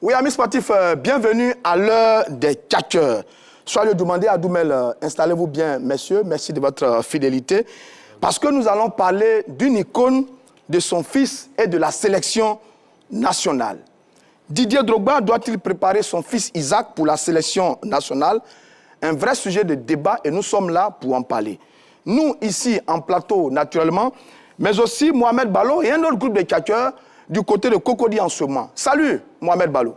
Oui, amis sportifs, bienvenue à l'heure des catcheurs. Soyez demandé à Doumel, installez-vous bien, messieurs. Merci de votre fidélité. Parce que nous allons parler d'une icône, de son fils et de la sélection nationale. Didier Drogba doit-il préparer son fils Isaac pour la sélection nationale? Un vrai sujet de débat et nous sommes là pour en parler. Nous, ici, en plateau, naturellement, mais aussi Mohamed Ballo et un autre groupe de catcheurs du côté de Cocody en ce moment. Salut, Mohamed Ballo.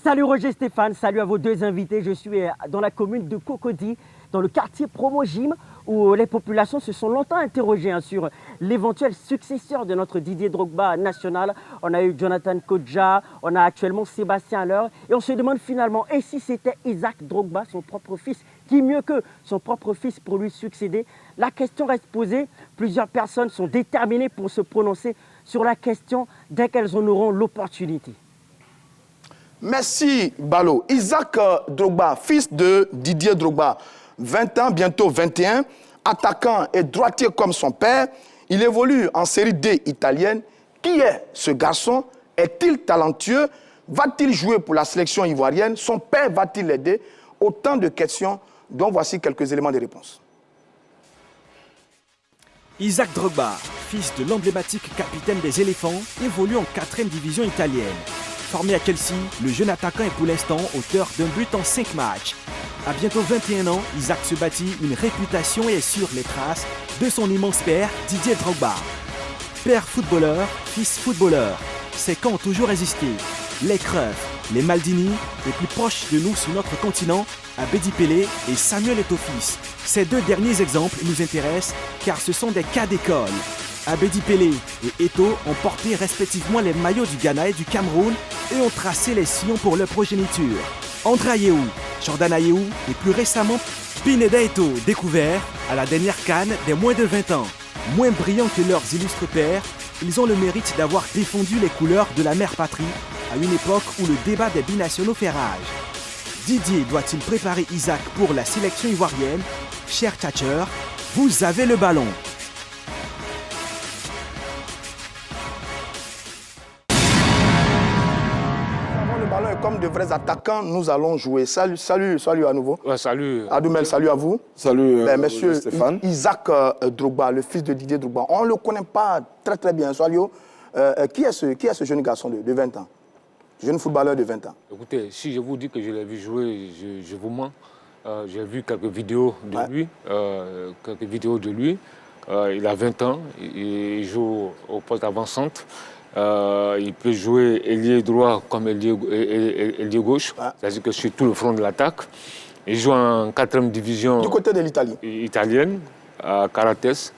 Salut Roger Stéphane, salut à vos deux invités. Je suis dans la commune de Cocody, dans le quartier Promo Gym, où les populations se sont longtemps interrogées sur l'éventuel successeur de notre Didier Drogba national. On a eu Jonathan Kodja, on a actuellement Sébastien Haller, et on se demande finalement, et si c'était Isaac Drogba, son propre fils, qui mieux que son propre fils pour lui succéder? La question reste posée. Plusieurs personnes sont déterminées pour se prononcer sur la question dès qu'elles en auront l'opportunité. Merci, Ballo. Isaac Drogba, fils de Didier Drogba, 20 ans, bientôt 21, attaquant et droitier comme son père. Il évolue en série D italienne. Qui est ce garçon? Est-il talentueux? Va-t-il jouer pour la sélection ivoirienne? Son père va-t-il l'aider? Autant de questions dont voici quelques éléments de réponse. Isaac Drogba, fils de l'emblématique capitaine des éléphants, évolue en 4e division italienne. Formé à Chelsea, le jeune attaquant est pour l'instant auteur d'un but en 5 matchs. À bientôt 21 ans, Isaac se bâtit une réputation et est sur les traces de son immense père, Didier Drogba. Père footballeur, fils footballeur, ces camps ont toujours existé. Les Cruyff, les Maldini, les plus proches de nous sur notre continent, Abedi Pelé et Samuel Eto'o-Fils. Ces deux derniers exemples nous intéressent car ce sont des cas d'école. Abedi Pelé et Eto'o ont porté respectivement les maillots du Ghana et du Cameroun et ont tracé les sillons pour leur progéniture. André Ayew, Jordan Ayew et plus récemment Pineda Eto'o, découverts à la dernière CAN des moins de 20 ans. Moins brillants que leurs illustres pères, ils ont le mérite d'avoir défendu les couleurs de la mère patrie à une époque où le débat des binationaux fait rage. Didier doit-il préparer Isaac pour la sélection ivoirienne? Cher catcher, vous avez le ballon. Comme de vrais attaquants, nous allons jouer. Salut à nouveau. Ouais, salut. Adoumel, salut à vous. Salut, monsieur Stéphane. Isaac Drogba, le fils de Didier Drogba. On ne le connaît pas très bien. Salio, qui est ce jeune garçon de 20 ans? Jeune footballeur de 20 ans. Écoutez, si je vous dis que je l'ai vu jouer, je vous mens. J'ai vu quelques vidéos de lui. Il a 20 ans, il joue au poste avant-centre. Il peut jouer ailier droit comme ailier gauche, c'est-à-dire que sur tout le front de l'attaque. Il joue en 4e division du côté de l'Italie italienne, à Carates.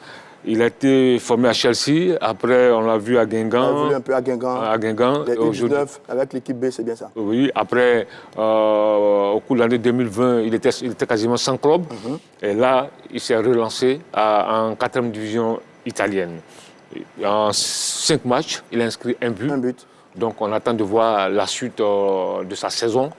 Il a été formé à Chelsea, après on l'a vu à Guingamp. On l'a vu un peu à Guingamp. Les U19 avec l'équipe B, c'est bien ça. Oui, après, au cours de l'année 2020, il était quasiment sans club. Et là, il s'est relancé en 4e division italienne. En 5 matchs, il a inscrit un but. Donc on attend de voir la suite de sa saison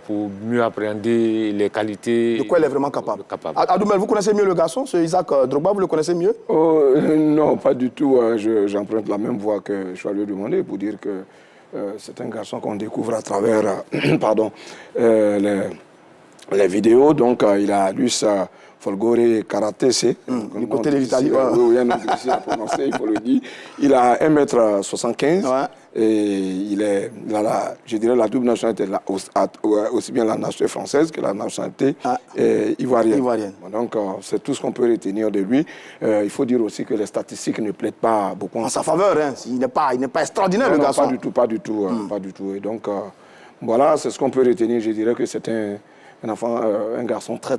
pour mieux appréhender les qualités. De quoi il est vraiment capable. Adoumel, vous connaissez mieux le garçon, ce Isaac Drogba, vous le connaissez mieux? Non, pas du tout. J'emprunte la même voie que je vais lui demander pour dire que c'est un garçon qu'on découvre à travers les vidéos. Donc il a lu ça. Folgore Karatese, du côté de l'Italie. Oui, un autre ici à prononcer, il faut le dire. Il a 1m75 et il a je dirais, la double nationalité, aussi bien la nationalité française que la nationalité ivoirienne. Donc, c'est tout ce qu'on peut retenir de lui. Il faut dire aussi que les statistiques ne plaident pas beaucoup en sa faveur. Hein. Il n'est pas extraordinaire, le garçon. Pas du tout. Et donc, voilà, c'est ce qu'on peut retenir. Je dirais que c'est un enfant, un garçon très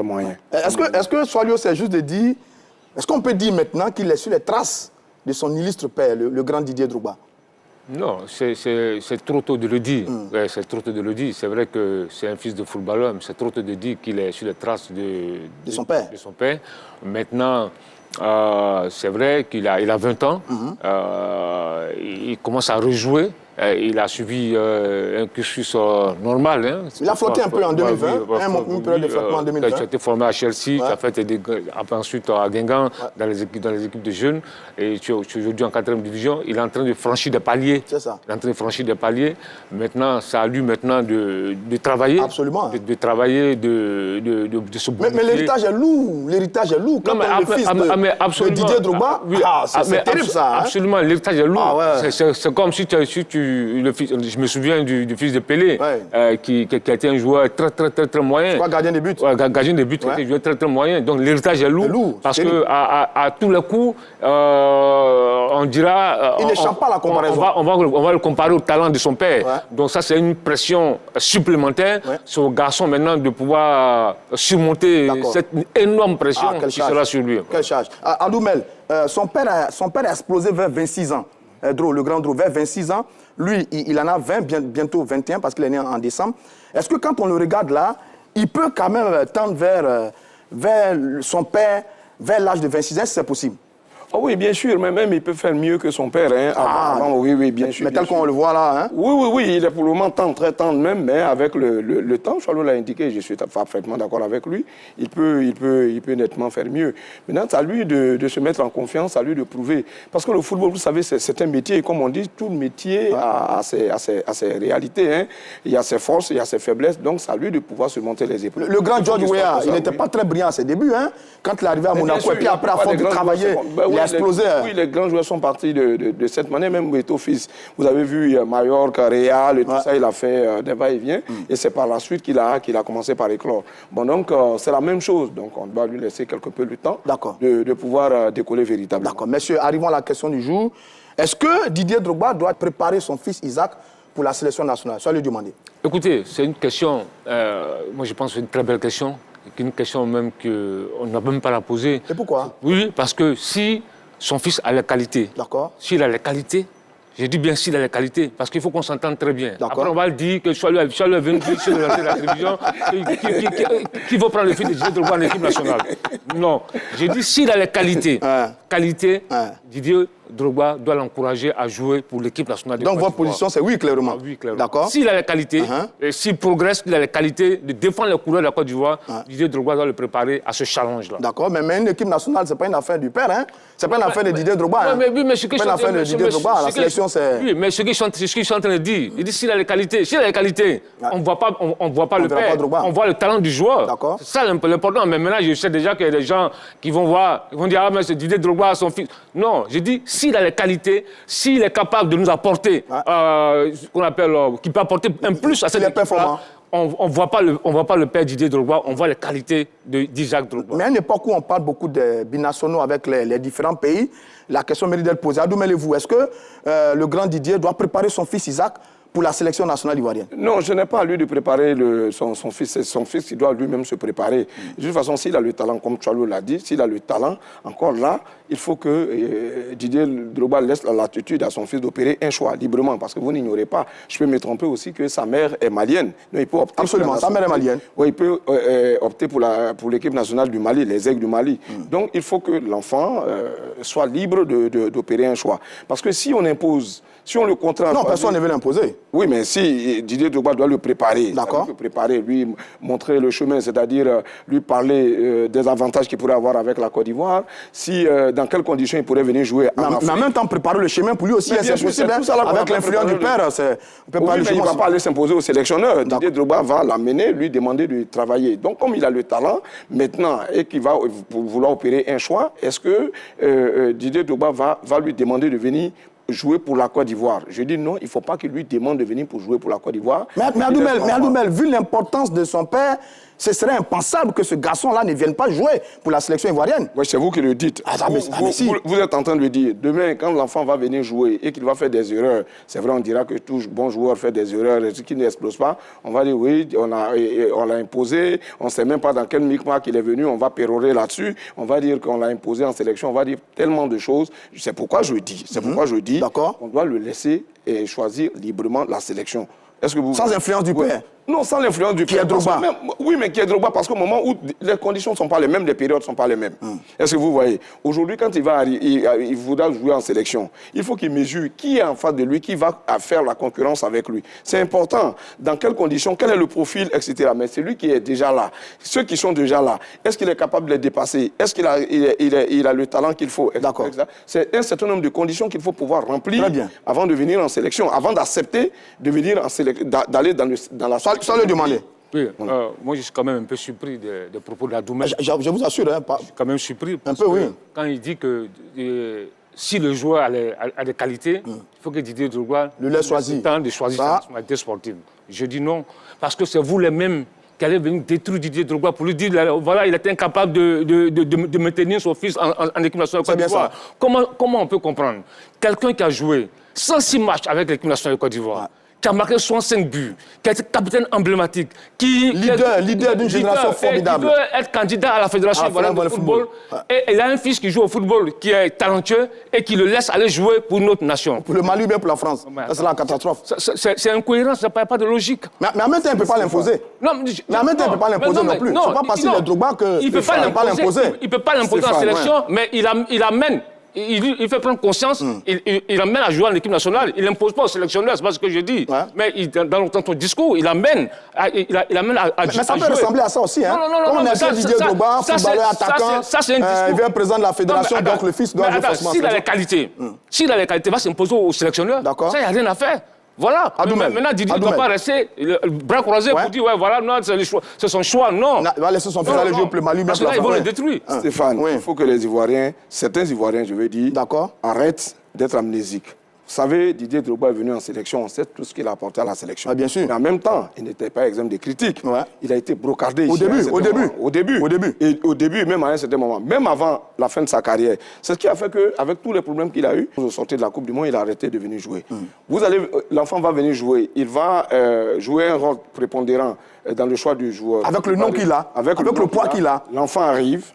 moyen. Est-ce que Soalio, c'est juste de dire, est-ce qu'on peut dire maintenant qu'il est sur les traces de son illustre père, le grand Didier Drogba? Non, c'est trop tôt de le dire. C'est trop tôt de le dire. C'est vrai que c'est un fils de footballeur, mais c'est trop tôt de dire qu'il est sur les traces de son père. Maintenant, c'est vrai qu'il a 20 ans. Il commence à rejouer il a suivi un cursus normal. Hein. Il a flotté un peu en 2020, une période de flottement en 2020. Tu as été formé à Chelsea, tu as fait ensuite à Guingamp, dans les équipes de jeunes, et tu es aujourd'hui en 4e division. Il est en train de franchir des paliers. C'est ça. Il est en train de franchir des paliers. Maintenant, c'est à lui maintenant de travailler. Absolument. De travailler, de se bonifier. Mais l'héritage est lourd. L'héritage est lourd. Quand le fils de Didier Drogba, c'est terrible ça. Absolument, l'héritage est lourd. C'est comme si je me souviens du fils de Pelé, qui a été un joueur très moyen. C'est quoi, gardien de but? Gardien de but, qui a été un joueur très moyen. Donc l'héritage est lourd. Parce qu'à tous les coups, on dira... Il n'échappe pas à la comparaison. On va le comparer au talent de son père. Donc ça, c'est une pression supplémentaire sur le garçon maintenant de pouvoir surmonter cette énorme pression qui sera sur lui. Quelle charge. Adoumel, son père a explosé vers 26 ans. Le grand Dro, vers 26 ans. Lui, il en a 20, bientôt 21, parce qu'il est né en décembre. Est-ce que quand on le regarde là, il peut quand même tendre vers son père, vers l'âge de 26 ans, si c'est possible? Oh oui, bien sûr, mais même il peut faire mieux que son père. Hein, oui, bien sûr. Mais tel qu'on le voit là, hein? Oui, il est pour le moment très tendre même, mais avec le temps, Charlot l'a indiqué, je suis parfaitement d'accord avec lui, il peut nettement faire mieux. Maintenant, c'est à lui de se mettre en confiance, à lui de prouver. Parce que le football, vous savez, c'est un métier, et comme on dit, tout le métier a ses réalités. Hein. Il y a ses forces, il y a ses faiblesses, donc c'est à lui de pouvoir se monter les épaules. Le grand George Weah, il n'était pas très brillant à ses débuts, hein? Quand il est arrivé à Monaco, et puis après, à force de travailler, il a explosé. Oui, les grands joueurs sont partis de cette manière, même Beto Fils. Vous avez vu Mallorca, Real, et tout ça, il a fait des va-et-vient, et c'est par la suite qu'il a commencé par éclore. Bon, donc, c'est la même chose. Donc, on doit lui laisser quelque peu le temps de pouvoir décoller véritablement. D'accord. Messieurs, arrivons à la question du jour. Est-ce que Didier Drogba doit préparer son fils Isaac pour la sélection nationale? Soyez lui demander. Écoutez, c'est une question, moi je pense que c'est une très belle question, une question même qu'on n'a même pas la poser. Et pourquoi? Oui, parce que si son fils a les qualités. D'accord. S'il a les qualités, je dis bien s'il a les qualités, parce qu'il faut qu'on s'entende très bien. Après, on va le dire que soit le 28 sur la télévision, qui va prendre le fils de Didier Drogba en équipe nationale. Non, j'ai dit s'il a les qualités. Didier Drogba doit l'encourager à jouer pour l'équipe nationale de Côte d'Ivoire. Donc votre position, c'est oui, clairement. Oui, clairement. D'accord. S'il a les qualités, et s'il progresse, s'il a les qualités de défendre les couleurs de la Côte d'Ivoire, Didier Drogba doit le préparer à ce challenge-là. D'accord, mais une équipe nationale, ce n'est pas une affaire du père, hein? Ce n'est pas une affaire de Didier Drogba. Hein? Mais ce que pas une affaire de Didier Drogba, la sélection, c'est... Oui, mais ce que je suis en train de dire, il dit s'il a les qualités, on ne voit pas le père, on voit le talent du joueur. D'accord. C'est ça l'important. Mais maintenant, je sais déjà qu'il y a des gens qui vont voir, ils vont dire, ah, mais c'est Didier Drogba, son fils. Non, je dis, s'il a les qualités, s'il est capable de nous apporter, ce qu'on appelle, qui peut apporter un plus à cette équipe-là, on voit pas le père Didier Drogba, on voit les qualités d'Isaac Drogba. Mais à une époque où on parle beaucoup de binationaux avec les différents pays, la question mérite d'être posée. Adoumel-vous, est-ce que le grand Didier doit préparer son fils Isaac pour la sélection nationale ivoirienne? Non, je n'ai pas à lui de préparer son fils. C'est son fils qui doit lui-même se préparer. De toute façon, s'il a le talent, comme Charlot l'a dit, s'il a le talent, encore là, il faut que Didier Drogba laisse la latitude à son fils d'opérer un choix librement. Parce que vous n'ignorez pas, je peux me tromper aussi que sa mère est malienne. Donc, il peut opter absolument, sa mère est malienne. Oui, il peut opter pour l'équipe nationale du Mali, les Aigles du Mali. Donc, il faut que l'enfant soit libre d'opérer un choix. Parce que si on impose, si on le contraint... Non, personne ne veut l'imposer. Oui, mais si Didier Drogba doit le préparer, lui montrer le chemin, c'est-à-dire lui parler des avantages qu'il pourrait avoir avec la Côte d'Ivoire, dans quelles conditions il pourrait venir jouer en Afrique. Mais en même temps, préparer le chemin pour lui aussi, c'est possible. Avec l'influence du père, il ne va pas aller s'imposer au sélectionneur. Didier Drogba va l'amener, lui demander de travailler. Donc, comme il a le talent maintenant et qu'il va vouloir opérer un choix, est-ce que Didier Drogba va lui demander de venir jouer pour la Côte d'Ivoire? Je dis non, il ne faut pas qu'il lui demande de venir pour jouer pour la Côte d'Ivoire. Mais Adoumel, vu l'importance de son père, ce serait impensable que ce garçon-là ne vienne pas jouer pour la sélection ivoirienne. Oui, c'est vous qui le dites. Vous êtes en train de le dire. Demain, quand l'enfant va venir jouer et qu'il va faire des erreurs, c'est vrai, on dira que tout bon joueur fait des erreurs, et ce qui n'explose pas, on va dire oui, on l'a imposé, on ne sait même pas dans quel micmac il est venu, on va pérorer là-dessus, on va dire qu'on l'a imposé en sélection, on va dire tellement de choses. C'est pourquoi je dis qu'on doit le laisser choisir librement la sélection. Sans influence du père. Non, sans l'influence du Qui est Drogba. Oui, mais qui est Drogba, parce qu'au moment où les conditions ne sont pas les mêmes, les périodes ne sont pas les mêmes. Est-ce que vous voyez? Aujourd'hui, quand il voudra jouer en sélection, il faut qu'il mesure qui est en face de lui, qui va faire la concurrence avec lui. C'est important. Dans quelles conditions, quel est le profil, etc. Mais c'est lui qui est déjà là. Ceux qui sont déjà là, est-ce qu'il est capable de les dépasser? Est-ce qu'il a, il a le talent qu'il faut? D'accord. C'est un certain nombre de conditions qu'il faut pouvoir remplir avant de venir en sélection, avant d'accepter de venir en sélection, d'aller dans la salle. Sans le demander. Oui, moi je suis quand même un peu surpris des propos d'Adoumel. Je vous assure. Hein, je suis quand même surpris. Un peu, oui. Quand il dit que si le joueur a des qualités, il faut que Didier Drogba le laisse choisir. Temps de choisir sa nationalité sportive. Je dis non, parce que c'est vous les mêmes qui allez venir détruire Didier Drogba pour lui dire voilà, il était incapable de maintenir son fils en équipe nationale de Côte d'Ivoire. Comment on peut comprendre quelqu'un qui a joué 106 matchs avec l'équipe nationale de Côte d'Ivoire, qui a marqué 65 buts, qui a été capitaine emblématique, leader d'une génération formidable, qui veut être candidat à la Fédération ivoirienne de football, et il a un fils qui joue au football, qui est talentueux, et qui le laisse aller jouer pour notre nation. Pour le Mali ou bien pour la France. C'est la catastrophe. C'est incohérent, ça n'a pas de logique. Mais en même temps, il ne peut pas l'imposer. Mais en même temps, il ne peut pas l'imposer non plus. C'est pas parce qu'il est Drogba qu'il ne peut pas l'imposer. Il ne peut pas l'imposer en sélection, mais il amène. Il fait prendre conscience, il amène à jouer en équipe nationale. Il n'impose pas au sélectionneur, c'est pas ce que je dis. Mais dans son discours, il amène à jouer. Mais ça peut ressembler à ça aussi. Hein? Non, comme on a dit Didier Drogba, footballeur attaquant, il vient président de la fédération, donc le fils doit jouer forcément. S'il a les qualités, il va s'imposer au sélectionneur. Ça, il n'y a rien à faire. Voilà. Maintenant, Didier ne doit pas rester bras croisés pour dire, ouais, voilà, non, c'est son choix. Non. Il va laisser son fils aller jouer pour le Mali. Parce que là, ils vont le détruire. Stéphane, il faut que les Ivoiriens, certains Ivoiriens, je veux dire, arrêtent d'être amnésiques. Vous savez, Didier Drogba est venu en sélection, on sait tout ce qu'il a apporté à la sélection. Ah, bien sûr. Mais en même temps, il n'était pas exempt de critiques. Il a été brocardé. Au début. Et au début, même à un certain moment, même avant la fin de sa carrière. C'est ce qui a fait qu'avec tous les problèmes qu'il a eu, au sortir de la Coupe du Monde, il a arrêté de venir jouer. L'enfant va venir jouer, il va jouer un rôle prépondérant dans le choix du joueur. Avec le nom qu'il a, avec le poids qu'il a. L'enfant arrive,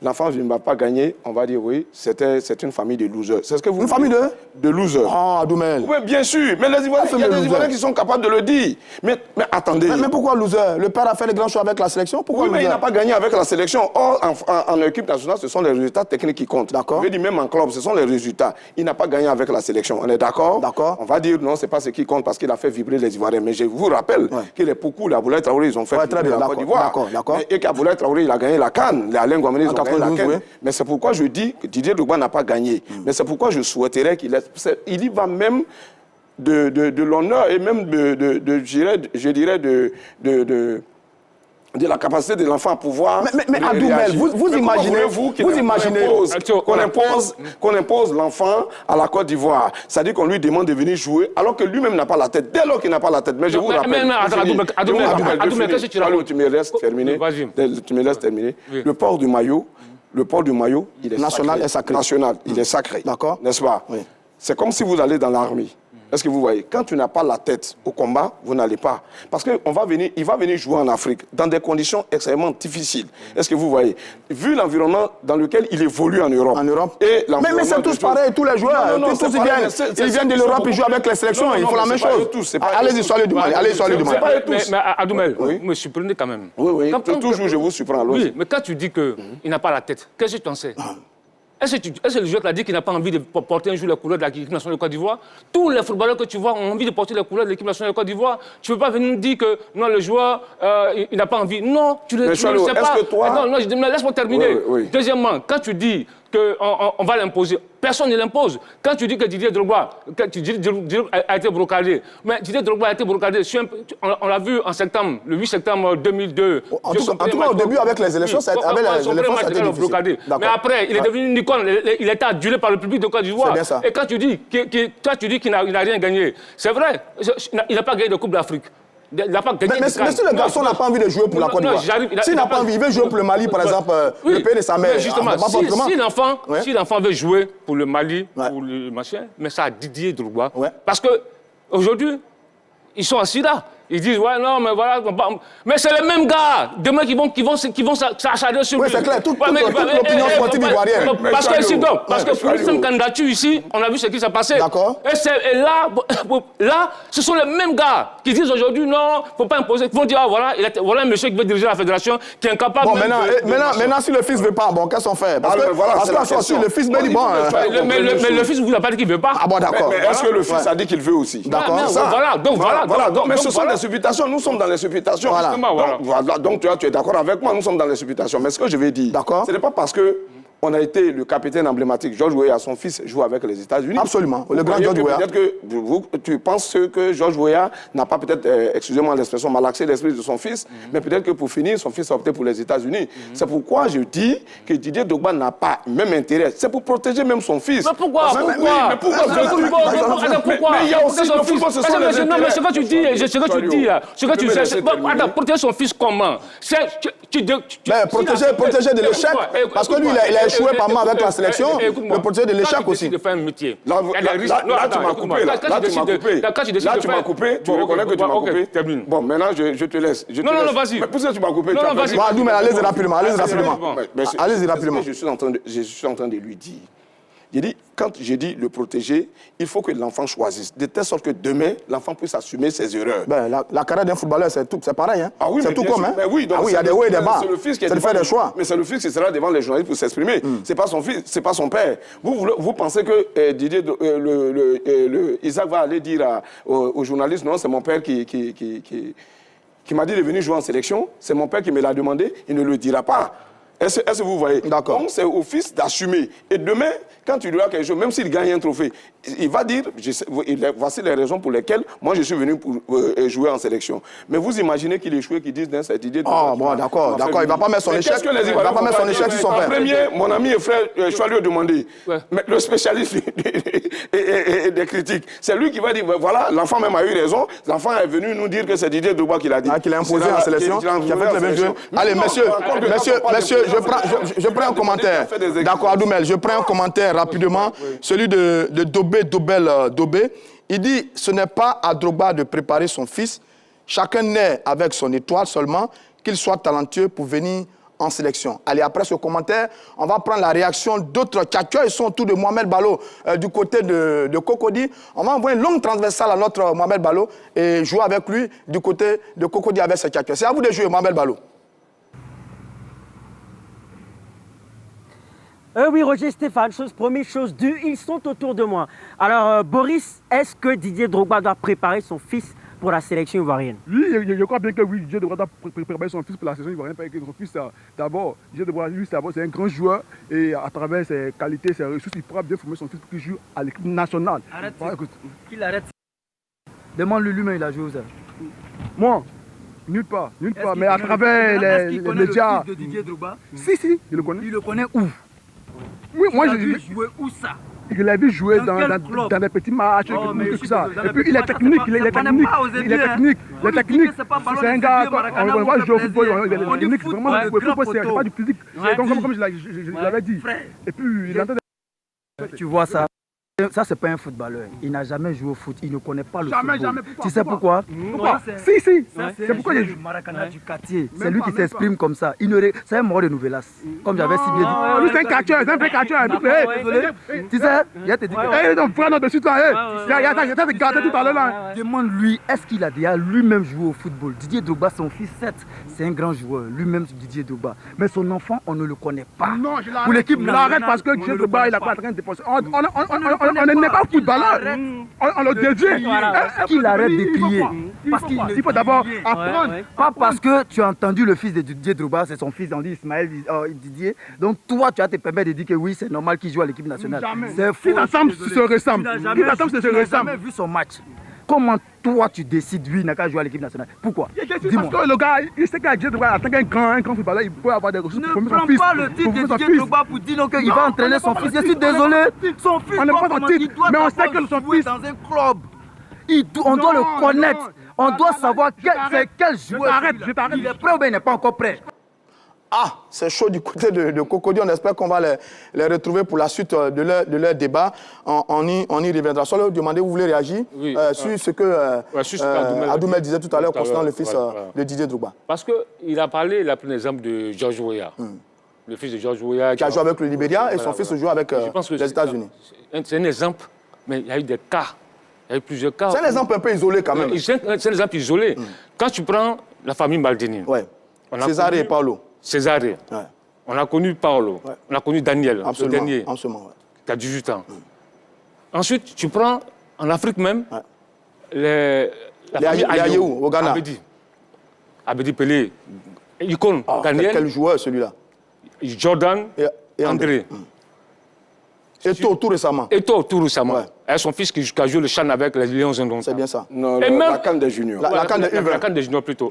l'enfant ne va pas gagner, on va dire oui, c'est une famille de losers. C'est ce que vous Une famille de losers. Ah, Adoumel. Oui, bien sûr, mais il y a des Ivoiriens qui sont capables de le dire. Mais attendez. Mais pourquoi loser? Le père a fait les grands choix avec la sélection. Pourquoi loser? Mais il n'a pas gagné avec la sélection. Or, en équipe nationale, ce sont les résultats techniques qui comptent. D'accord. Je veux dire, même en club, ce sont les résultats. Il n'a pas gagné avec la sélection. On est d'accord? D'accord. On va dire non, c'est pas ce qui compte parce qu'il a fait vibrer les Ivoiriens. Mais je vous rappelle que les Poukou, la Boulaye Traoré, ils ont fait vibrer la Côte d'Ivoire. D'accord. Et qu'à Boulaye Traoré, il a gagné la CAN. Les Alain Guamene, ils ont gagné la CAN. Mais c'est pourquoi je dis que Didier Drogba n'a pas gagné. Mais c'est pourquoi je souhaiterais qu'il y va même de l'honneur et même je dirais de la capacité de l'enfant à pouvoir. Mais Adoumel, vous imaginez qu'on impose l'enfant à la Côte d'Ivoire. C'est-à-dire qu'on lui demande de venir jouer alors que lui-même n'a pas la tête. Dès lors qu'il n'a pas la tête. Mais je vous rappelle. Adoumel, qu'est-ce que tu racontes? Tu me laisses terminer. Le port du maillot, il est national et sacré. National, il est sacré. D'accord. N'est-ce pas? Oui. C'est comme si vous allez dans l'armée. Est-ce que vous voyez? Quand tu n'as pas la tête au combat, vous n'allez pas. Parce qu'il va venir jouer en Afrique dans des conditions extrêmement difficiles. Est-ce que vous voyez? Vu l'environnement dans lequel il évolue en Europe. Mais c'est tous pareil, tous les joueurs. Ils viennent de l'Europe, ils jouent avec les sélections, ils font la même chose. Allez-y, soyez du Mali. Mais Adoumel, vous me surprenez quand même. Oui. Toujours, je vous surprends. Oui, mais quand tu dis qu'il n'a pas la tête, qu'est-ce que tu en sais? Est-ce que le joueur t'a dit qu'il n'a pas envie de porter un jour les couleurs de l'équipe nationale de Côte d'Ivoire? Tous les footballeurs que tu vois ont envie de porter les couleurs de l'équipe nationale de Côte d'Ivoire. Tu ne peux pas venir nous dire que non, le joueur, il n'a pas envie. Non, tu ne le sais pas. Non, laisse-moi terminer. Oui. Deuxièmement, quand tu dis qu'on va l'imposer, personne ne l'impose. Quand tu dis que Didier Drogba a été brocardé, mais Didier Drogba a été brocardé, on l'a vu en septembre, le 8 septembre 2002. En tout cas, au début, avec les élections, ça a été difficile. Mais après, il est devenu une icône, il a été adulé par le public de Côte d'Ivoire. Et quand tu dis qu'il n'a rien gagné, c'est vrai, il n'a pas gagné de Coupe d'Afrique. Mais si le garçon n'a pas envie de jouer pour la Côte d'Ivoire, s'il n'a pas envie, il veut jouer pour le Mali, par exemple, le pays de sa mère. Justement, si l'enfant veut jouer pour le Mali, pour le machin, mais ça a Didier Drogba. Parce qu'aujourd'hui, ils sont assis là. Ils disent, ouais, non, mais voilà. Mais c'est les mêmes gars, demain, qui vont s'acharner sur lui. Oui, c'est clair, toute l'opinion sportive ivoirienne. Parce que pour une seule candidature ici, on a vu ce qui s'est passé. D'accord. Et là, ce sont les mêmes gars qui disent aujourd'hui, non, il ne faut pas imposer. Ils vont dire, ah, voilà un monsieur qui veut diriger la fédération, qui est incapable. Bon, maintenant, si le fils ne veut pas, bon, qu'est-ce qu'on fait? Parce que si le fils me dit, bon. Mais le fils ne vous a pas dit qu'il ne veut pas. Ah bon, d'accord. Mais est-ce que le fils a dit qu'il veut aussi? D'accord. Voilà. Mais ce sont des supputations. Nous sommes dans les supputations. Donc, tu es d'accord avec moi, nous sommes dans les supputations. Mais ce que je vais dire, ce n'est pas parce que on a été le capitaine emblématique. Georges Weah, son fils, joue avec les États-Unis. Absolument. Le grand Georges Weah. Peut-être que tu penses que Georges Weah n'a pas peut-être, excusez-moi l'expression, malaxé l'esprit de son fils, mais peut-être que pour finir, son fils a opté pour les États-Unis. C'est pourquoi je dis que Didier Drogba n'a pas même intérêt. C'est pour protéger même son fils. Mais pourquoi? Mais il y a aussi le football, ce sont les intérêts. Mais ce que tu dis, protéger son fils comment? Protéger de l'échec, parce que lui, il a échoué pas mal avec la sélection, le protéger de l'échec aussi. De faire un métier. Là, tu m'as coupé. Là, tu m'as coupé. Tu reconnais que tu m'as coupé. Bon, maintenant, je te laisse. Non, vas-y. Mais pourquoi tu m'as coupé? Non, vas-y. Mais allez-y rapidement. Allez-y rapidement. Je suis en train de lui dire. J'ai dit, quand j'ai dit le protéger, il faut que l'enfant choisisse, de telle sorte que demain, l'enfant puisse assumer ses erreurs. La carrière d'un footballeur, c'est pareil. Hein? Ah oui, c'est tout comme. Hein? Oui, il y a des hauts et des bas. C'est le fils qui est de faire des choix. Mais c'est le fils qui sera devant les journalistes pour s'exprimer. C'est pas son fils, c'est pas son père. Vous pensez que Didier, Isaac va aller dire aux journalistes, non, c'est mon père qui m'a dit de venir jouer en sélection, c'est mon père qui me l'a demandé, il ne le dira pas. Est-ce que vous voyez? D'accord. Donc, c'est au fils d'assumer. Et demain, quand tu lui as quelque chose, même s'il gagne un trophée, il va dire, voici les raisons pour lesquelles moi je suis venu pour jouer en sélection. Mais vous imaginez qu'il échoue et qu'il dise, cette idée de... Ah bon, d'accord. Il ne va pas mettre son échec. Il ne va pas mettre son échec sur son père. En premier, mon ami et frère, je vais lui demander, mais le spécialiste des critiques, c'est lui qui va dire, voilà, l'enfant même a eu raison, l'enfant est venu nous dire que c'est Didier Drogba qui l'a dit. Qu'il a imposé en sélection, qui a fait le même jeu. Allez, messieurs, je prends un commentaire. D'accord, Adoumel, je prends un commentaire rapidement. Celui de Dobé. Il dit, ce n'est pas à Drogba de préparer son fils. Chacun naît avec son étoile seulement, qu'il soit talentueux pour venir en sélection. Allez, après ce commentaire, on va prendre la réaction d'autres tchatcheurs. Ils sont autour de Mohamed Balo du côté de Cocody. On va envoyer une longue transversale à notre Mohamed Balo et jouer avec lui du côté de Cocody avec ses tchatcheurs. C'est à vous de jouer, Mohamed Balo. Oui, Roger Stéphane, chose première, chose deux, ils sont autour de moi. Alors, Boris, est-ce que Didier Drogba doit préparer son fils pour la sélection ivoirienne? Oui, je crois bien que oui, Didier Drogba doit préparer son fils pour la sélection ivoirienne, parce que son fils, d'abord, Didier Drogba, lui, c'est un grand joueur, et à travers ses qualités, ses ressources, il pourra bien former son fils pour qu'il joue à l'équipe nationale. Arrête, qu'il arrête. Demande-lui lui-même, il a joué où ça? Moi, nulle part, mais à travers les médias. Le fils de Didier Drogba? Si, je le connais. Il le connaît où? Oui, moi, je l'ai joué où ça? Il l'a vu jouer dans des petits matchs, tout ça. Et puis il est technique, c'est un gars, on voit jouer au football, il est technique, vraiment, le football, c'est pas du physique. Comme je l'avais dit. Et puis, il entend des... Tu vois ça? Ça, c'est pas un footballeur. Il n'a jamais joué au foot. Il ne connaît pas le football. Jamais. Tu sais pourquoi? Si. C'est pourquoi il est le Maracana du quartier. C'est lui qui s'exprime comme ça. C'est un mort de Nouvelas. Comme j'avais si bien dit. Lui, c'est un catcheur. Désolé. Tu sais, il a te dit. Non, frère, non, dessus, toi. Il y a ça, gardé tout à l'heure. Demande-lui, est-ce qu'il a déjà lui-même joué au football? Didier Drogba, son fils, certes, c'est un grand joueur. Lui-même, Didier Drogba. Mais son enfant, on ne le connaît pas. Non, je l'arrête parce que Didier Drogba, il n'a pas en train de dépenser. On n'est pas footballeur, on le dévie. Qu'il arrête de crier. Parce qu'il faut d'abord apprendre. Pas parce que tu as entendu le fils de Didier Drogba, c'est son fils, on dit Ismaël Didier. Donc toi, tu as te permis de dire que oui, c'est normal qu'il joue à l'équipe nationale. C'est faux. Qui t'assemble se ressemble. Tu n'as jamais vu son match. Comment toi tu décides, lui, il n'a qu'à jouer à l'équipe nationale? Pourquoi? Parce que le gars, il sait qu'il Didier Drogba, en tant qu'un grand footballeur, il peut avoir des ressources pour former son fils. Ne prends pas le titre de Didier Drogba pour dire qu'il va entraîner son fils. Je suis désolé. Son fils, mais on sait que son fils dans un club. On doit le connaître. On doit savoir quel joueur. Je t'arrête. Il est prêt ou bien il n'est pas encore prêt? Ah, c'est chaud du côté de Cocody. On espère qu'on va les retrouver pour la suite de leur débat. On y reviendra. Soit le demander, vous voulez réagir sur ce que Adoumel disait tout à l'heure concernant le fils de Didier Drogba. Parce qu'il a parlé, il a pris l'exemple de George Weah. Le fils de George Weah. Qui a joué avec le Libéria et son fils joue avec les États-Unis. C'est un exemple, mais il y a eu des cas. Il y a eu plusieurs cas. C'est un exemple un peu isolé quand même. C'est un exemple isolé. Quand tu prends la famille Maldini. César et Paolo. César. On a connu Paolo. On a connu Daniel, le dernier. Absolument. Qui a 18 ans. Ensuite, tu prends en Afrique même la famille Ayou, au Ghana. Abedi Pelé, icône, Daniel. Quel joueur celui-là? Jordan et André. Eto'o tout récemment. Eto'o tout récemment. Et son fils qui a joué le CHAN avec les Lions Indomptables. C'est bien ça. Non, la CAN des juniors. La CAN des juniors plutôt.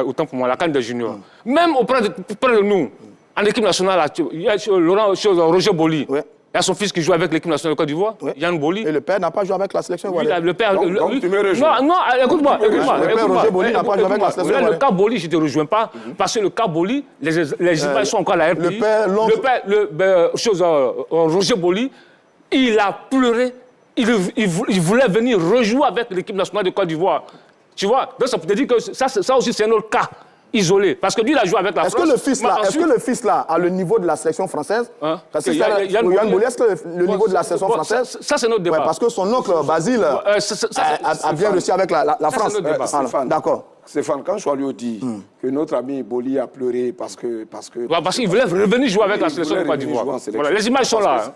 Autant pour moi, la CAN des juniors. Même auprès de nous, en équipe nationale, il y a Roger Boli. Il y a son fils qui joue avec l'équipe nationale de Côte d'Ivoire, Yann Boli. Et le père n'a pas joué avec la sélection ivoirienne. Le père. Donc tu me rejoins. Non, écoute-moi. Le père Roger Boli n'a pas joué avec la sélection ivoirienne. Le cas Boli, je ne te rejoins pas, parce que le cas Boli, les images sont encore à la RPI. Roger Boli, il a pleuré. Il voulait venir rejouer avec l'équipe nationale de Côte d'Ivoire. Tu vois? Donc ça peut te dire que ça aussi, c'est un autre cas isolé. Parce que lui, il a joué avec la France. Est-ce que le fils-là a le niveau de la sélection française? Parce que Yann Boli, est-ce que le niveau de la sélection française? Ça, c'est notre débat. Parce que son oncle Basile a bien réussi avec la France. D'accord. Stéphane, quand Choilio dit que notre ami Boli a pleuré parce qu'il voulait revenir jouer avec la sélection de Côte d'Ivoire. Voilà, les images sont là.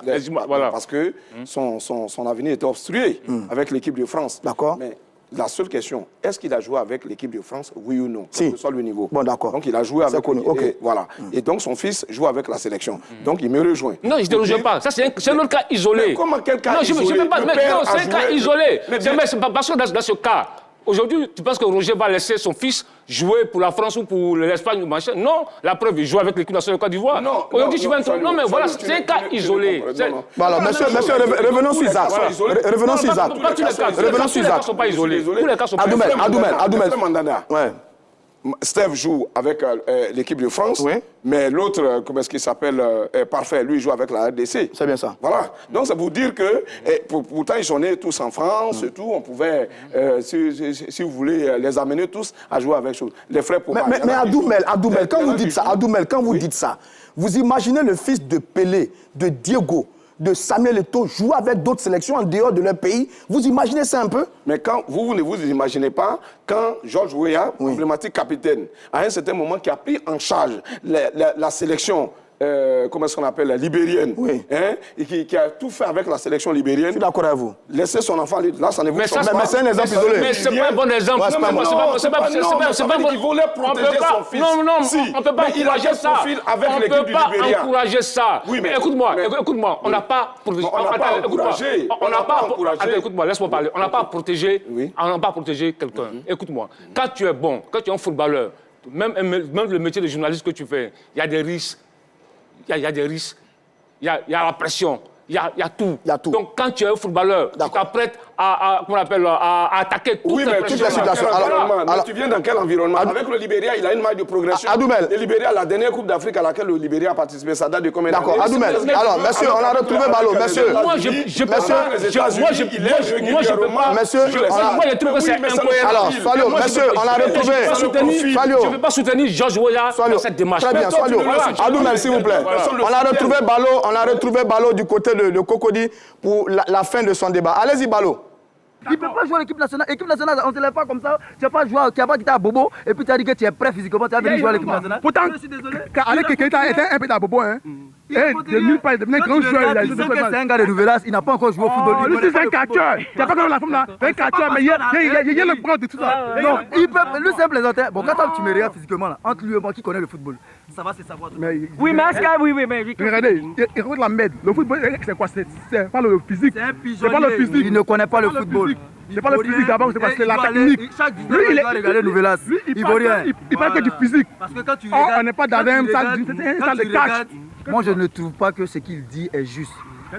Parce que son avenir était obstrué avec l'équipe de France. D'accord. Mais la seule question, est-ce qu'il a joué avec l'équipe de France, oui ou non? Si. Quel que soit le niveau. Bon, d'accord. Donc il a joué avec l'équipe. Voilà. Et donc son fils joue avec la sélection. Donc il me rejoint. Non, je ne te rejoins pas. Ça, c'est un autre cas isolé. Mais comment quel cas isolé? Non, je ne peux pas. Non, c'est un cas isolé. Parce que dans ce cas, aujourd'hui, tu penses que Roger va laisser son fils jouer pour la France ou pour l'Espagne ou machin? Non, la preuve, il joue avec l'équipe nationale de Côte d'Ivoire. Aujourd'hui, tu vas entendre. Non, mais voilà, c'est un cas isolé. Voilà, monsieur, revenons sur Isaac. Revenons sur Isaac. Revenons sur Isaac. Tous les cas ne sont pas isolés. Tous les cas sont pas isolés. Adoumel. Ouais. Steph joue avec l'équipe de France, mais l'autre, comment est-ce qu'il s'appelle, Parfait, lui, joue avec la RDC. C'est bien ça. Voilà. Donc, ça vous dire que, pourtant, ils sont nés tous en France et tout, on pouvait, si vous voulez, les amener tous à jouer avec chose. Les frères pour Mais Adoumel, quand vous dites ça, vous imaginez le fils de Pelé, de Diego, de Samuel Eto'o jouer avec d'autres sélections en dehors de leur pays. Vous imaginez ça un peu? Mais quand vous ne vous imaginez pas, quand George Weah, emblématique capitaine, à un certain moment qui a pris en charge la sélection, comment est-ce qu'on appelle, la libérienne, et qui a tout fait avec la sélection libérienne. Je suis d'accord avec vous. Laissez son enfant, là, ça ne vous mais c'est un exemple isolé. Mais c'est pas un bon exemple. C'est pas il voulait protéger son fils. Non, on ne peut pas encourager ça. On ne peut pas encourager ça. Écoute-moi, on n'a pas protégé. Écoute-moi, laisse-moi parler. On n'a pas protégé quelqu'un. Écoute-moi, quand tu es bon, quand tu es un footballeur, même le métier de journaliste que tu fais, il y a des risques. Il y a des risques, il y a la pression, il y a tout. Donc quand tu es un footballeur, tu t'apprêtes à attaquer toutes les situations. Alors, tu viens dans quel environnement? Avec le Libéria, il a une marge de progression. Adoumel. Le Libéria, la dernière Coupe d'Afrique à laquelle le Libéria a participé, ça date de combien d'années? D'accord, Adoumel. Alors, monsieur, on a retrouvé Ballot. Monsieur, alors, Falio, monsieur, on a retrouvé. Je ne veux pas soutenir George Weah dans cette démarche. Très bien, Falio. Adoumel, s'il vous plaît. On a retrouvé Ballot du côté de Cocody pour la fin de son débat. Allez-y, Ballot. Il ne peut pas jouer à l'équipe nationale. L'équipe nationale, on ne se lève pas comme ça. Tu n'as pas joué, tu n'as pas quitté à Bobo et puis tu as dit que tu es prêt physiquement, tu as venir jouer à l'équipe nationale. Pourtant, Alec Keita était un peu à Bobo. De nulle part, il devenait grand joueur. C'est un gars de Nouvelas, il n'a pas encore joué au football. Lui, c'est un catcheur. Tu n'as pas comme la femme là. C'est un catcheur, mais il y a le bras de tout ça. Non, lui, c'est un plaisantin. Bon, quand tu me regardes physiquement, là, entre lui et moi qui connaît le football, ça va se savoir. Oui, mais regardez, il regarde la merde. Le football, c'est quoi? C'est pas le physique. C'est pas le physique. Il ne connaît pas le football. C'est pas le physique d'abord, c'est la technique. Lui, il est regardé Nouvelas. Il parle que du physique. Parce que quand tu regardes, on n'est pas dans un salle de catch. Moi, je ne trouve pas que ce qu'il dit est juste.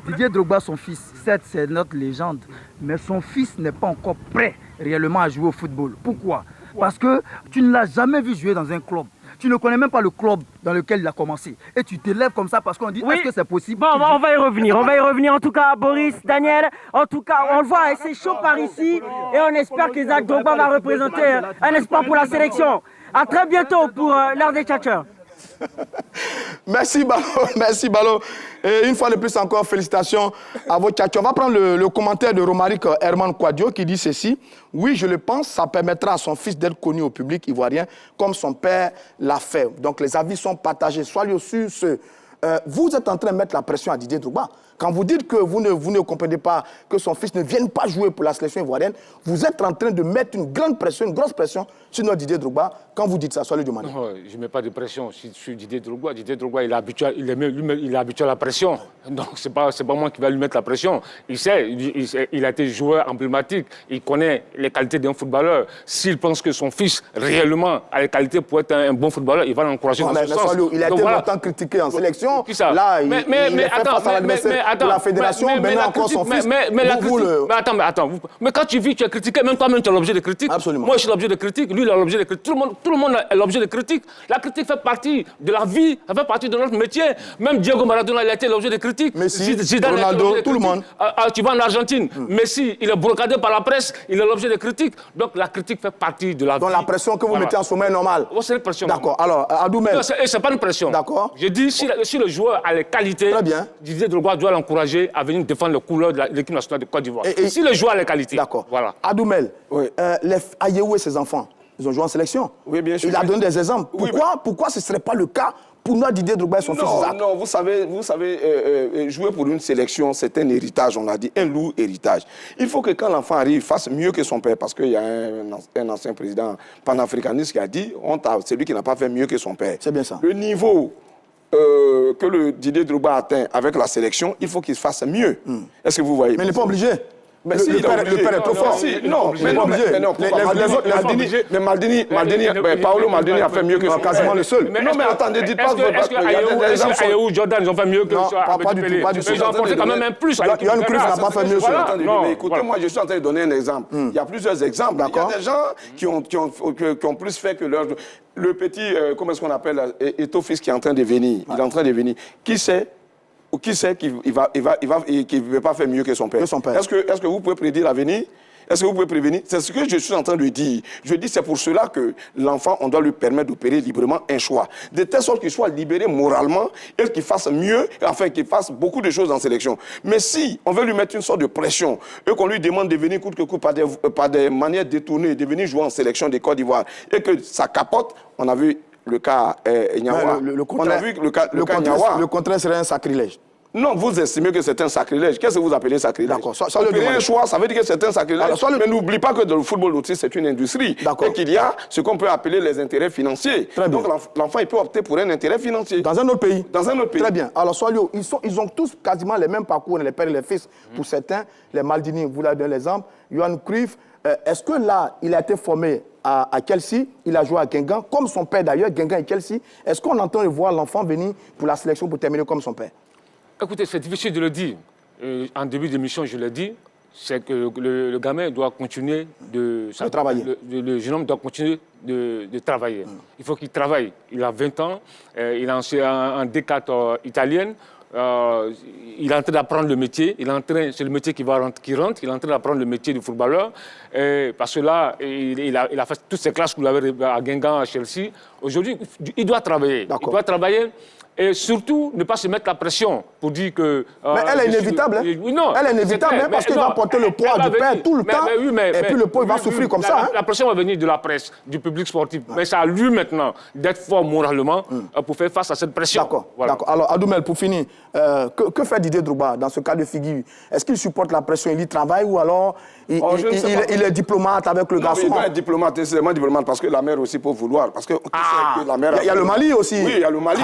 Didier Drogba, son fils, certes, c'est notre légende, mais son fils n'est pas encore prêt réellement à jouer au football. Pourquoi? Parce que tu ne l'as jamais vu jouer dans un club. Tu ne connais même pas le club dans lequel il a commencé. Et tu t'élèves comme ça parce qu'on dit, est-ce que c'est possible? Bon, on va y revenir. On va y revenir. En tout cas, Boris, Daniel, en tout cas, on le voit, c'est chaud par ici. Et on espère qu'Isaac Drogba va représenter un espoir pour la sélection. À très bientôt pour l'heure des tchatcheurs. Merci Balo, merci Balo. Et une fois de plus encore, félicitations à vos tchatcheurs. On va prendre le commentaire de Romaric Herman Quadio qui dit ceci. Oui, je le pense, ça permettra à son fils d'être connu au public ivoirien comme son père l'a fait. Donc les avis sont partagés. Soyez sur ce. Vous êtes en train de mettre la pression à Didier Drogba. Quand vous dites que vous ne comprenez pas que son fils ne vienne pas jouer pour la sélection ivoirienne, vous êtes en train de mettre une grande pression, une grosse pression sur notre Didier Drogba. Quand vous dites ça, soyez demandé. Non, je ne mets pas de pression sur Didier Drogba. Didier Drogba, il est habitué à la pression. Donc, ce n'est pas moi qui vais lui mettre la pression. Il sait, il a été joueur emblématique. Il connaît les qualités d'un footballeur. S'il pense que son fils, réellement, a les qualités pour être un bon footballeur, il va l'encourager dans ce sens. Il a été longtemps critiqué en sélection. Là, il est fait face à l'adversaire de la fédération. Maintenant, encore son fils. Attends. Mais quand tu vis, tu es critiqué. Même toi-même, tu es l'objet de critique. Absolument. Moi, je suis l'objet de critique. Lui, il est l'objet de critique. Tout le monde est l'objet de critique. La critique fait partie de la vie, ça fait partie de notre métier. Même Diego Maradona, il a été l'objet de critique. Messi, Ronaldo, tout le monde. Tu vas en Argentine. Messi, il est brocadé par la presse, il est l'objet de critique. Donc la critique fait partie de la vie. Donc la pression que vous mettez en sommet est normale. C'est une pression. D'accord. Alors, Adoumel. C'est pas une pression. D'accord. Je dis, si le joueur a les qualités, Didier Drogba doit l'encourager à venir défendre les couleurs de l'équipe nationale de Côte d'Ivoire. Si le joueur a les qualités. D'accord. Voilà. Adoumel, Ayew et ses enfants, ils ont joué en sélection. Oui, bien sûr. Il a donné des exemples. Pourquoi ce ne serait pas le cas pour nous, Didier Drogba et son fils Isaac? Non, vous savez, jouer pour une sélection, c'est un héritage, on l'a dit, un lourd héritage. Il faut que quand l'enfant arrive, il fasse mieux que son père, parce qu'il y a un ancien président panafricaniste qui a dit, c'est lui qui n'a pas fait mieux que son père. C'est bien ça. Le niveau que le Didier Drogba atteint avec la sélection, il faut qu'il fasse mieux. Est-ce que vous voyez? Mais il n'est pas obligé. Mais le père est trop fort. Mais Maldini, Paolo Maldini a fait mieux que son père. Quasiment le seul. Non, mais attendez, dites pas est-ce que Ayew ou Jordan, ils ont fait mieux que ça? Pas du tout. Ils ont apporté quand même un plus. Yann Cruyff n'a pas fait mieux. Écoutez, moi, je suis en train de donner un exemple. Il y a plusieurs exemples. Il y a des gens qui ont plus fait que leur... Le petit, comment est-ce qu'on appelle, Eto'o-fils qui est en train de venir. Il est en train de venir. Qui sait qu'il ne veut pas faire mieux que son père? Est-ce que vous pouvez prédire l'avenir? Est-ce que vous pouvez prévenir? C'est ce que je suis en train de dire. Je dis c'est pour cela que l'enfant, on doit lui permettre d'opérer librement un choix. De telle sorte qu'il soit libéré moralement et qu'il fasse mieux, enfin qu'il fasse beaucoup de choses en sélection. Mais si on veut lui mettre une sorte de pression et qu'on lui demande de venir coûte que coûte par des manières détournées, de venir jouer en sélection de Côte d'Ivoire et que ça capote, on a vu le cas Nyawa. On a vu le cas Nyawa. Le contraire serait un sacrilège. Non, vous estimez que c'est un sacrilège. Qu'est-ce que vous appelez sacrilège? D'accord. Un choix, ça veut dire que c'est un sacrilège. Mais n'oublie pas que dans le football aussi, c'est une industrie. Et qu'il y a ce qu'on peut appeler les intérêts financiers. Donc l'enfant, il peut opter pour un intérêt financier. Dans un autre pays. Dans un autre pays. Très bien. Alors, Soalio, ils ont tous quasiment les mêmes parcours, les pères et les fils. Pour certains, les Maldini, vous l'avez donné l'exemple. Johan Cruyff, est-ce que là, il a été formé à Chelsea, il a joué à Guingamp, comme son père d'ailleurs, Guingamp et Chelsea. Est-ce qu'on entend voir l'enfant venir pour la sélection pour terminer comme son père? Écoutez, c'est difficile de le dire. En début d'émission, je l'ai dit, c'est que le gamin doit continuer de travailler. Le jeune homme doit continuer de travailler. Il faut qu'il travaille. Il a 20 ans, il a en D4 italienne. Il est en train d'apprendre le métier. C'est le métier qui rentre. Il est en train d'apprendre le métier du footballeur. Parce que là, il a fait toutes ces classes que vous avez à Guingamp, à Chelsea. Aujourd'hui, il doit travailler. Il doit travailler. Et surtout, ne pas se mettre la pression pour dire que... mais elle est inévitable. Non, elle est inévitable parce qu'il va porter le poids du père tout le temps. Et puis le poids, il va souffrir comme ça. La pression va venir de la presse, du public sportif. Mais c'est à lui maintenant d'être fort moralement pour faire face à cette pression. D'accord. Alors, Adoumel, pour finir, que fait Didier Drogba dans ce cas de figure? Est-ce qu'il supporte la pression, il y travaille ou alors il est diplomate avec le garçon? Il doit être diplomate, c'est vraiment diplomate parce que la mère aussi peut vouloir. Parce que la mère... Il y a le Mali aussi. Oui, il y a le Mali.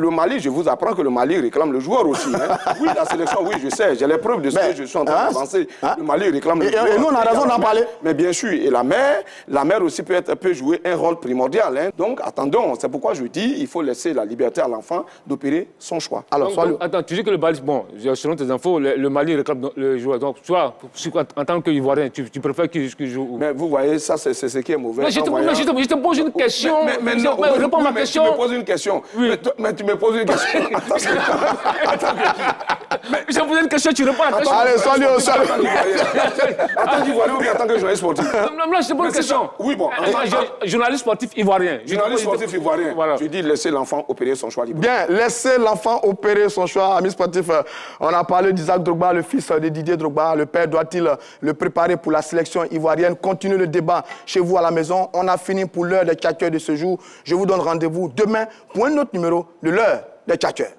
le Mali, je vous apprends que le Mali réclame le joueur aussi. Hein. Oui, la sélection, oui, je sais, j'ai les preuves de ce que je suis en train d'avancer. Le Mali réclame le joueur. Et nous, on a raison d'en parler. Mais bien sûr, et la mère aussi peut jouer un rôle primordial. Hein. Donc, attendons, c'est pourquoi je dis, il faut laisser la liberté à l'enfant d'opérer son choix. Alors, attends, tu dis que le Mali, bon, selon tes infos, le Mali réclame le joueur. Donc, toi, en tant qu'Ivoirien, tu préfères qu'il joue où? Mais vous voyez, ça, c'est ce qui est mauvais. Mais je te pose une question. Mais non, réponds à ma question. Tu me poses une question. Oui. Mais tu me poses une question. Je vous pose une question, tu réponds à la question. Allez, salut. En tant qu'Ivoirien ou bien en tant que journaliste sportif? Non, je te pose une question. Oui, bon. Journaliste sportif ivoirien. Journaliste sportif ivoirien. Voilà. Je dis laisser l'enfant opérer son choix libre. Bien, laissez l'enfant opérer son choix. Amis sportifs, on a parlé d'Isaac Drogba, le fils de Didier Drogba. Le père doit-il le préparer pour la sélection ivoirienne? Continuez le débat chez vous à la maison. On a fini pour l'heure des tchatcheurs de ce jour. Je vous donne rendez-vous demain pour un autre numéro de l'heure des tchatcheurs.